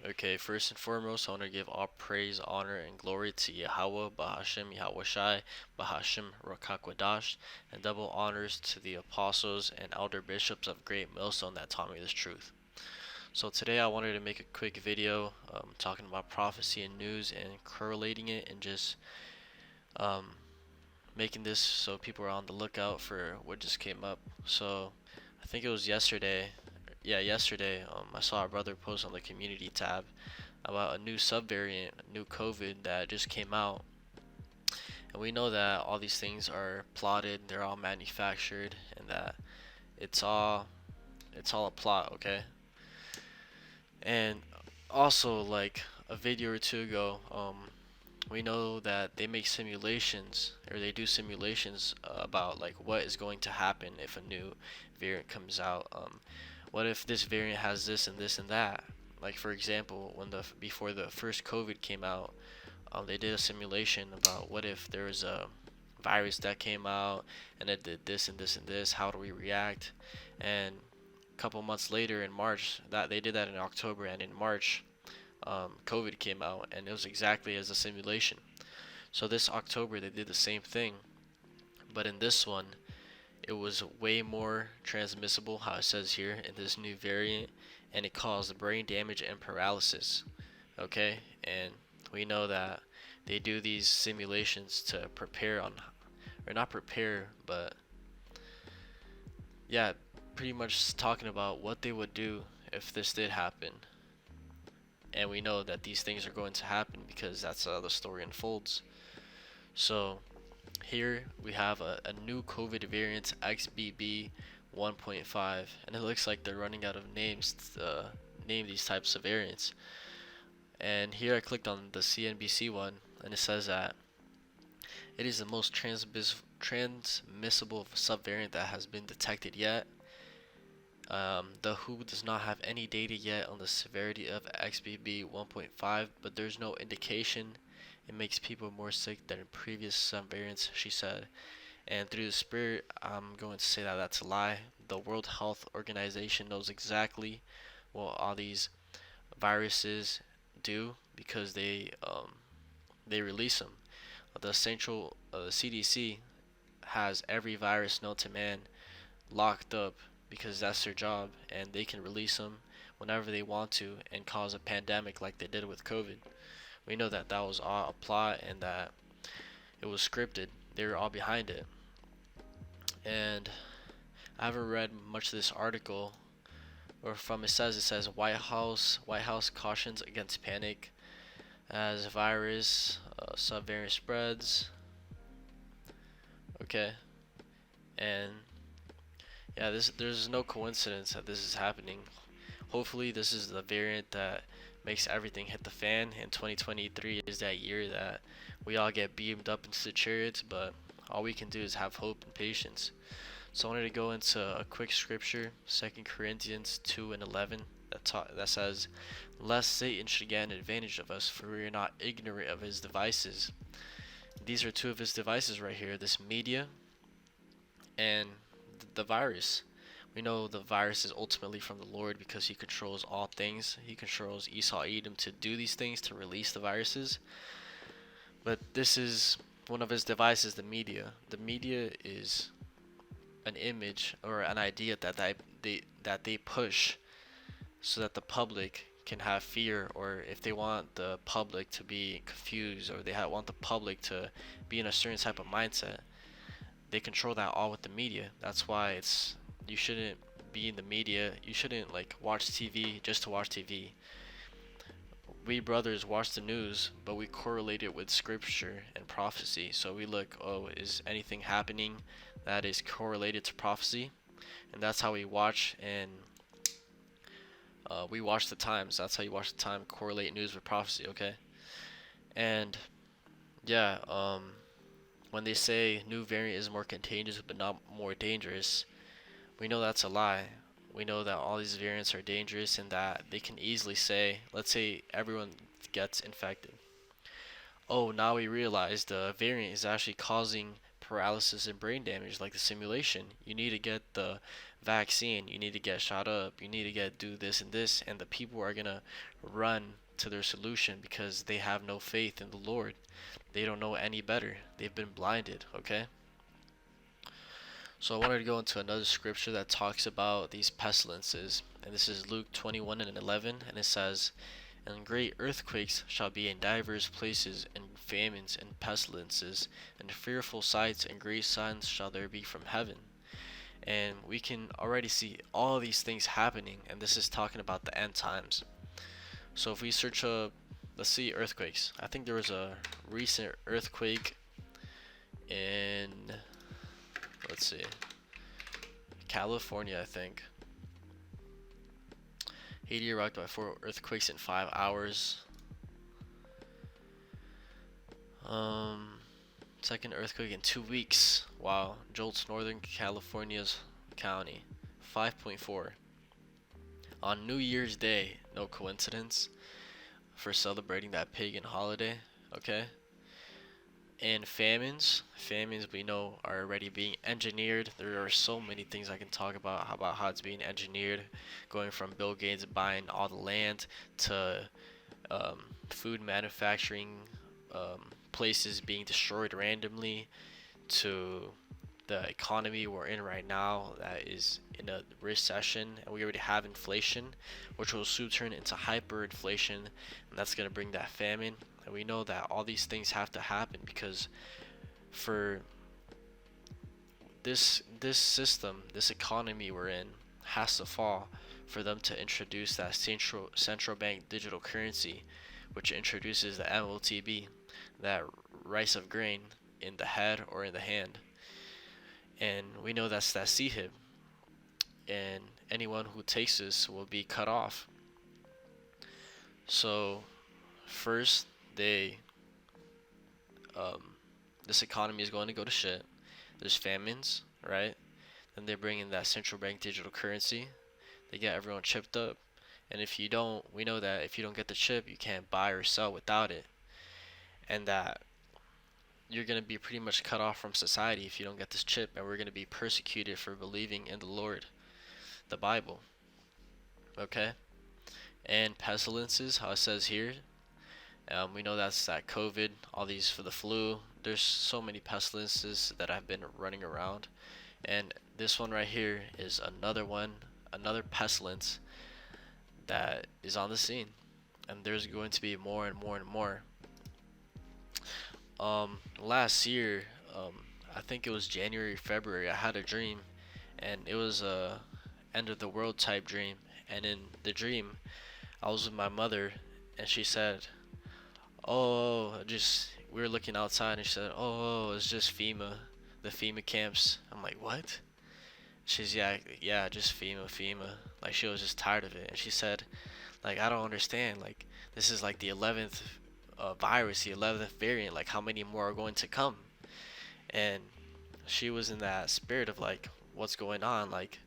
Okay, first and foremost, I want to give all praise, honor, and glory to Yahweh, Bahashem, Yahweh Shai, Bahashem, Rakakwadash, and double honors to the apostles and elder bishops of Great Millstone that taught me this truth. So today I wanted to make a quick video talking about prophecy and news and correlating it and just um, making this so people are on the lookout for what just came up. So I think it was yesterday. Yeah, yesterday I saw a brother post on the community tab about a new subvariant, new COVID that just came out. And we know that all these things are plotted, they're all manufactured, and that it's all it's all a plot, okay? And also, like a video or two ago, we know that they make simulations or they do simulations about like what is going to happen if a new variant comes out. What if this variant has this and this and that? Like for example, when the before the first COVID came out, they did a simulation about what if there was a virus that came out and it did this and this and this. How do we react? And a couple months later in March, that they did that in October, and in March, COVID came out, and it was exactly as a simulation. So this October they did the same thing, but in this one it was way more transmissible, how it says here in this new variant, and it caused brain damage and paralysis. Okay, and we know that they do these simulations to prepare on, or not prepare, but yeah, pretty much talking about what they would do if this did happen. And we know that these things are going to happen because that's how the story unfolds. So here we have a new COVID variant XBB 1.5, and it looks like they're running out of names to name these types of variants. And here I clicked on the CNBC one, and it says that it is the most transmissible subvariant that has been detected yet. The WHO does not have any data yet on the severity of XBB 1.5, but there's no indication it makes people more sick than previous subvariants, she said. And through the spirit, I'm going to say that that's a lie. The World Health Organization knows exactly what all these viruses do because they release them. The CDC has every virus known to man locked up because that's their job, and they can release them whenever they want to and cause a pandemic like they did with COVID. We know that that was all a plot and that it was scripted. They were all behind it. And I haven't read much of this article, or from it says White House cautions against panic as virus subvariant spreads. Okay, and yeah, this there's no coincidence that this is happening. Hopefully, this is the variant that makes everything hit the fan. And 2023 is that year that we all get beamed up into the chariots, but all we can do is have hope and patience. So I wanted to go into a quick scripture, 2 Corinthians 2 and 11, that says, "Lest Satan should get an advantage of us, for we are not ignorant of his devices." These are two of his devices right here, this media and the virus. We know the virus is ultimately from the Lord because he controls all things. He controls Esau Edom to do these things, to release the viruses. But this is one of his devices, the media. The media is an image or an idea that they push so that the public can have fear, or if they want the public to be confused, or want the public to be in a certain type of mindset, they control that all with the media. That's why you shouldn't be in the media. You shouldn't like watch TV just to watch TV. We brothers watch the news, but we correlate it with scripture and prophecy. So we look, oh, is anything happening that is correlated to prophecy? And that's how we watch, and we watch the times. That's how you watch the time, correlate news with prophecy, okay? And yeah, when they say new variant is more contagious but not more dangerous, we know that's a lie. We know that all these variants are dangerous and that they can easily say, let's say everyone gets infected. Oh, now we realize the variant is actually causing paralysis and brain damage like the simulation. You need to get the vaccine, you need to get shot up, you need to get do this and this, and the people are gonna run to their solution because they have no faith in the Lord. They don't know any better. They've been blinded, okay? So I wanted to go into another scripture that talks about these pestilences, and this is Luke 21 and 11, and it says, "And great earthquakes shall be in divers places, and famines and pestilences, and fearful sights and great signs shall there be from heaven." And we can already see all these things happening, and this is talking about the end times. So if we search up, let's see, earthquakes. I think there was a recent earthquake in, let's see, California, I think. Haiti rocked by 4 earthquakes in 5 hours. Second earthquake in 2 weeks. Wow. Jolts Northern California's county. 5.4. On New Year's Day, no coincidence, for celebrating that pagan holiday, okay? And famines we know are already being engineered. There are so many things I can talk about how it's being engineered, going from Bill Gates buying all the land to food manufacturing places being destroyed randomly, to the economy we're in right now that is in a recession, and we already have inflation, which will soon turn into hyperinflation, and that's going to bring that famine. And we know that all these things have to happen because for this system, this economy we're in has to fall for them to introduce that central bank digital currency, which introduces the MOTB, that rice of grain in the head or in the hand. And we know that's that CHIP, and anyone who takes this will be cut off. So first they this economy is going to go to shit. There's famines, right? Then they bring in that central bank digital currency. They get everyone chipped up, and if you don't, we know that if you don't get the chip, you can't buy or sell without it, and that you're going to be pretty much cut off from society if you don't get this chip, and we're going to be persecuted for believing in the Lord, the Bible, okay? And pestilences, how it says here, we know that's that COVID, all these for the flu. There's so many pestilences that have been running around, and this one right here is another one, another pestilence that is on the scene, and there's going to be more and more and more. Last year, I think it was January, February, I had a dream, and it was a end of the world type dream. And in the dream, I was with my mother, and she said, "Oh, just we were looking outside," and she said, "Oh, it's just FEMA, the FEMA camps." I'm like, "What?" She's yeah, just FEMA. Like she was just tired of it, and she said, like, "I don't understand. Like this is like the 11th virus, the 11th variant. Like how many more are going to come?" And she was in that spirit of like, what's going on? Like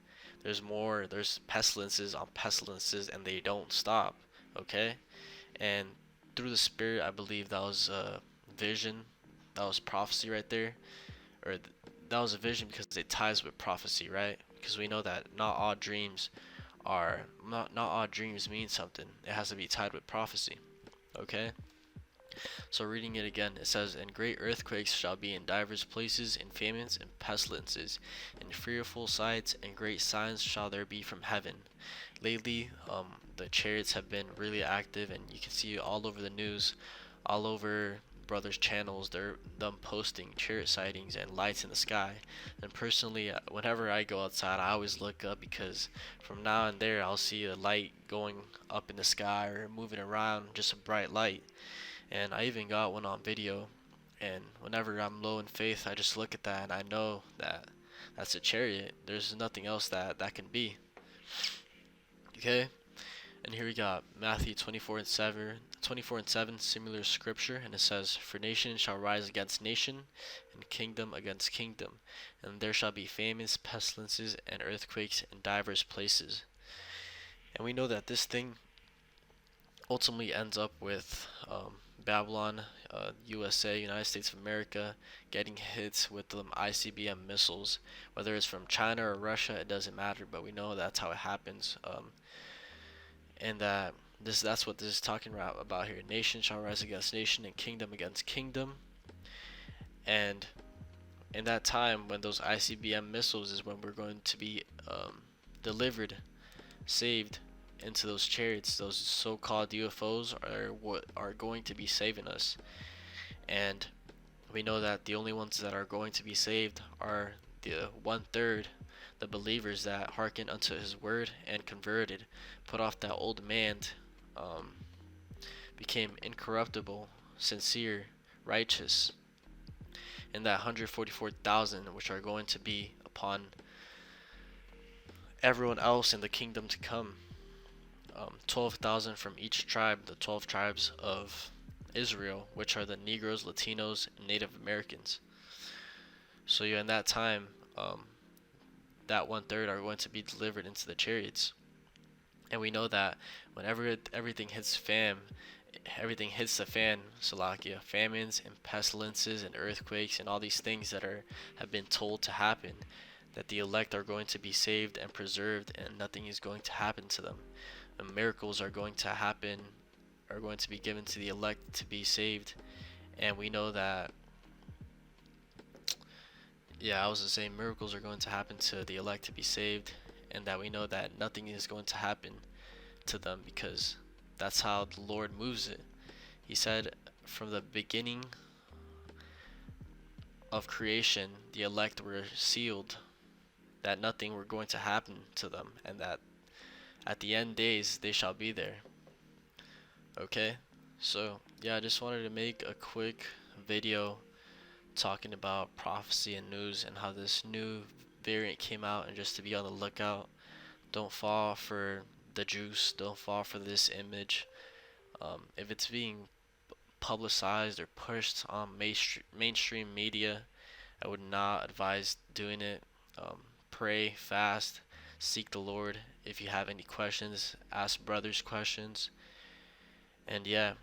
there's pestilences on pestilences, and they don't stop, okay? And through the spirit, I believe that was a vision, that was prophecy right there, or that was a vision because it ties with prophecy, right? Because we know that not all dreams mean something. It has to be tied with prophecy, okay? So reading it again, it says, "And great earthquakes shall be in divers places, and famines and pestilences, and fearful sights and great signs shall there be from heaven." Lately, the chariots have been really active, and you can see all over the news, all over brothers' channels, they're them posting chariot sightings and lights in the sky. And personally, whenever I go outside, I always look up because from now and there, I'll see a light going up in the sky or moving around, just a bright light. And I even got one on video, and whenever I'm low in faith, I just look at that and I know that that's a chariot. There's nothing else that can be. Okay? And here we got Matthew 24 and 7, similar scripture, and it says, "For nation shall rise against nation, and kingdom against kingdom, and there shall be famines, pestilences, and earthquakes in divers places." And we know that this thing ultimately ends up with Babylon, USA, United States of America, getting hits with the ICBM missiles. Whether it's from China or Russia, it doesn't matter, but we know that's how it happens. And that's what this is talking about here. Nation shall rise against nation, and kingdom against kingdom. And in that time, when those ICBM missiles is when we're going to be delivered, saved into those chariots. Those so-called UFOs are what are going to be saving us. And we know that the only ones that are going to be saved are the 1/3, the believers that hearken unto his word and converted, put off that old man, um, became incorruptible, sincere, righteous, and that 144,000 which are going to be upon everyone else in the kingdom to come. 12,000 from each tribe, the 12 tribes of Israel, which are the Negroes, Latinos, and Native Americans. So yeah, in that time, that 1/3 are going to be delivered into the chariots. And we know that whenever everything hits the fan, Salakia, famines and pestilences and earthquakes and all these things that have been told to happen, that the elect are going to be saved and preserved, and nothing is going to happen to them. And miracles are going to happen, are going to be given to the elect to be saved. And we know that, yeah, I was to say miracles are going to happen to the elect to be saved, and that we know that nothing is going to happen to them because that's how the Lord moves it. He said from the beginning of creation, the elect were sealed, that nothing were going to happen to them, and that at the end days they shall be there. Okay, so yeah, I just wanted to make a quick video talking about prophecy and news and how this new variant came out, and just to be on the lookout. Don't fall for the juice, don't fall for this image. If it's being publicized or pushed on mainstream media, I would not advise doing it. Pray, fast, seek the Lord. If you have any questions, ask brothers questions. And yeah,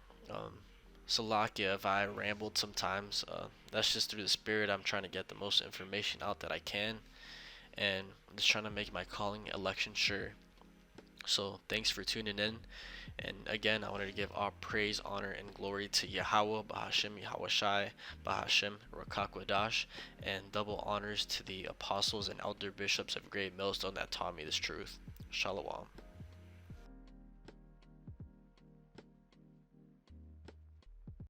Salakia, if I rambled sometimes, that's just through the Spirit. I'm trying to get the most information out that I can, and I'm just trying to make my calling election sure. So thanks for tuning in. And again, I wanted to give all praise, honor, and glory to Yahweh, Bahashem, Yahweh Shai, Bahashem, Rakakwadash, and double honors to the apostles and elder bishops of Great Millstone that taught me this truth. Shalom.